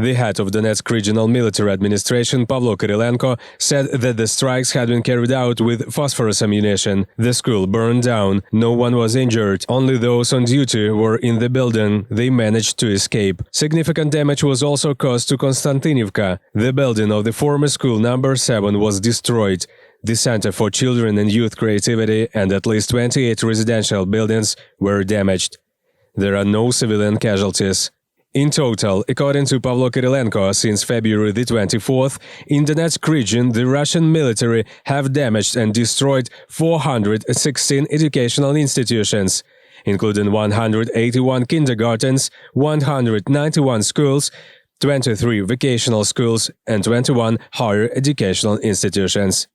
The head of Donetsk Regional Military Administration, Pavlo Kyrylenko, said that the strikes had been carried out with phosphorus ammunition. The school burned down. No one was injured. Only those on duty were in the building. They managed to escape. Significant damage was also caused to Konstantinivka. The building of the former school number 7 was destroyed. The Center for Children and Youth Creativity and at least 28 residential buildings were damaged. There are no civilian casualties. In total, according to Pavlo Kyrylenko, since February the 24th, in Donetsk region, the Russian military have damaged and destroyed 416 educational institutions, including 181 kindergartens, 191 schools, 23 vocational schools, and 21 higher educational institutions.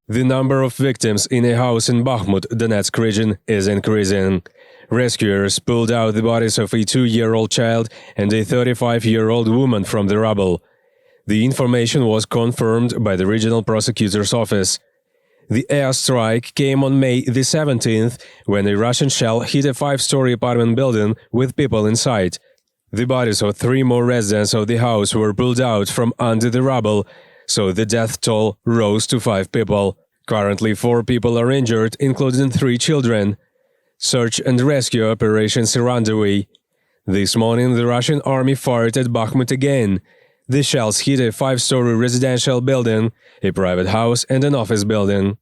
The number of victims in a house in Bakhmut, Donetsk region, is increasing. Rescuers pulled out the bodies of a 2-year-old child and a 35-year-old woman from the rubble. The information was confirmed by the regional prosecutor's office. The airstrike came on May the 17th, when a Russian shell hit a 5-story apartment building with people inside. The bodies of 3 more residents of the house were pulled out from under the rubble, so the death toll rose to 5 people. Currently 4 people are injured, including 3 children. Search and rescue operations are underway. This morning, the Russian army fired at Bakhmut again. The shells hit a 5-story residential building, a private house and an office building.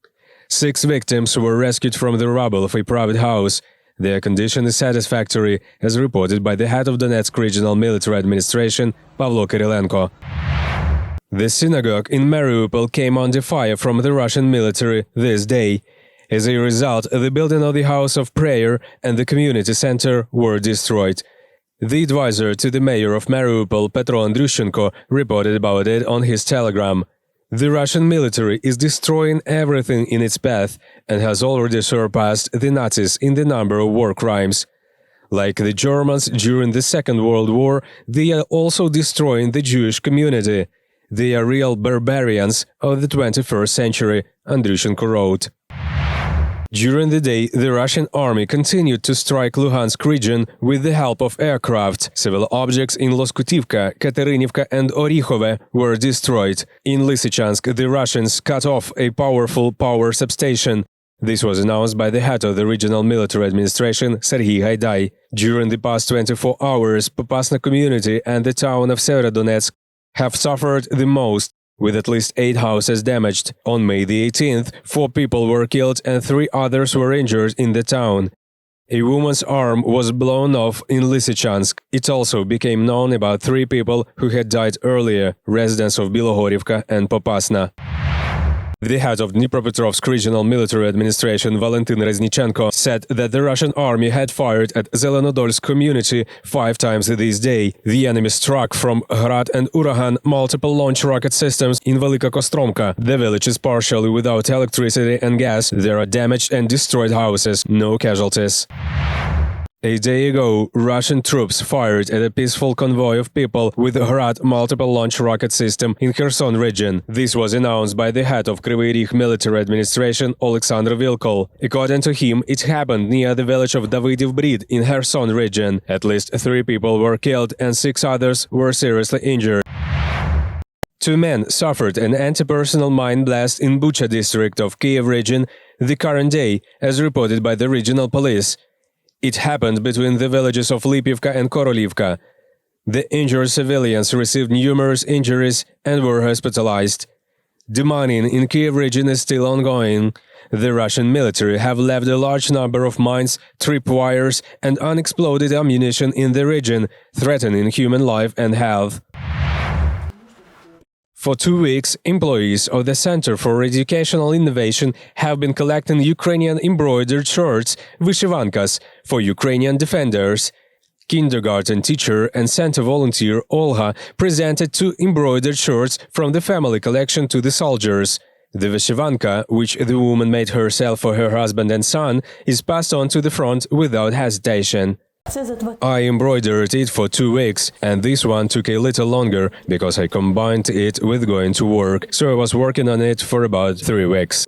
6 victims were rescued from the rubble of a private house. Their condition is satisfactory, as reported by the head of Donetsk Regional Military Administration, Pavlo Kyrylenko. The synagogue in Mariupol came under fire from the Russian military this day. As a result, the building of the House of Prayer and the community center were destroyed. The advisor to the mayor of Mariupol, Petro Andrushenko, reported about it on his Telegram. The Russian military is destroying everything in its path and has already surpassed the Nazis in the number of war crimes. Like the Germans during the Second World War, they are also destroying the Jewish community. They are real barbarians of the 21st century, Andrushenko wrote. During the day, the Russian army continued to strike Luhansk region with the help of aircraft. Civil objects in Avdiivka, Katerynivka and Orikhove were destroyed. In Lysychansk, the Russians cut off a powerful power substation. This was announced by the head of the regional military administration, Serhiy Haidai. During the past 24 hours, Popasna community and the town of Severodonetsk have suffered the most, with at least 8 houses damaged. On May the 18th, 4 people were killed and 3 others were injured in the town. A woman's arm was blown off in Lysychansk. It also became known about 3 people who had died earlier, residents of Bilohorivka and Popasna. The head of Dnipropetrovsk Regional Military Administration, Valentin Reznichenko, said that the Russian army had fired at Zelenodolsk community 5 times this day. The enemy struck from Grad and Uragan multiple launch rocket systems in Velika Kostromka. The village is partially without electricity and gas. There are damaged and destroyed houses, no casualties. A day ago, Russian troops fired at a peaceful convoy of people with Grad multiple launch rocket system in Kherson region. This was announced by the head of Kryvyi Rih military administration, Alexander Vilkol. According to him, it happened near the village of Davydiv Brid in Kherson region. At least 3 people were killed and 6 others were seriously injured. 2 men suffered an anti-personnel mine blast in Bucha district of Kiev region the current day, as reported by the regional police. It happened between the villages of Lipivka and Korolivka. The injured civilians received numerous injuries and were hospitalized. The mining in Kiev region is still ongoing. The Russian military have left a large number of mines, tripwires and unexploded ammunition in the region, threatening human life and health. For 2 weeks, employees of the Center for Educational Innovation have been collecting Ukrainian embroidered shirts, vyshyvankas, for Ukrainian defenders. Kindergarten teacher and center volunteer Olga presented 2 embroidered shirts from the family collection to the soldiers. The vyshyvanka, which the woman made herself for her husband and son, is passed on to the front without hesitation. I embroidered it for 2 weeks, and this one took a little longer because I combined it with going to work, so I was working on it for about 3 weeks.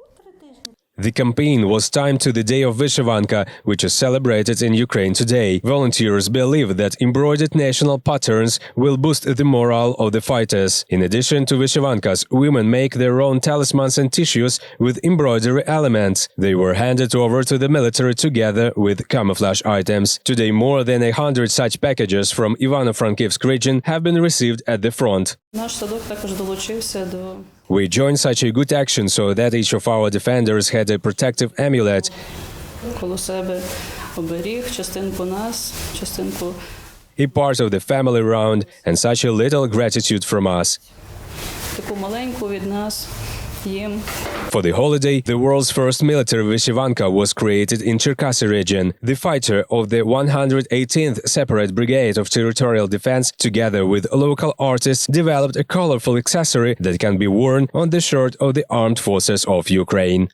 The campaign was timed to the day of Vyshyvanka, which is celebrated in Ukraine today. Volunteers believe that embroidered national patterns will boost the morale of the fighters. In addition to vyshyvankas, women make their own talismans and tissues with embroidery elements. They were handed over to the military together with camouflage items. Today, more than 100 such packages from Ivano-Frankivsk region have been received at the front. We joined such a good action so that each of our defenders had a protective amulet. A part of the family round and such a little gratitude from us. For the holiday, the world's first military vyshyvanka was created in Cherkasy region. The fighter of the 118th Separate Brigade of Territorial Defense, together with local artists, developed a colorful accessory that can be worn on the shirt of the Armed Forces of Ukraine.